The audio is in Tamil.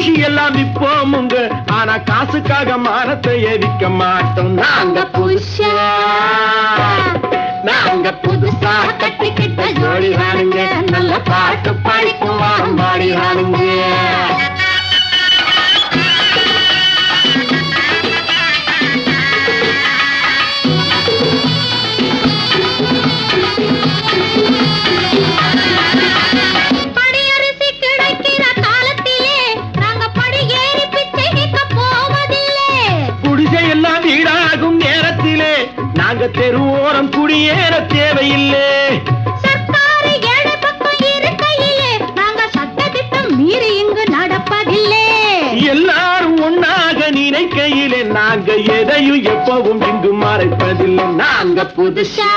ஊசி எல்லாம் விப்போமுங்க, ஆனா காசுக்காக மானத்தை எரிக்க மாட்டோம். நாங்க புதுசா கட்டிக்கிட்ட ஜோடி வானுங்க, நல்ல பாட்டு பாடிக்கும் வாரம் பாடி வானுங்க. வீடாகும் நேரத்திலே நாங்க தெருவோரம் குடியேற தேவையில்லை. சர்க்காரு ஏழை பக்கம் இருக்கையிலே நாங்க சட்டத்திட்டம் மீறி இங்கு நடப்பதில்லை. எல்லாரும் ஒன்னாக நினைக்கையிலே நாங்க எதையும் எப்பவும் இங்கு மறைப்பதில்லை. நாங்க புதுசா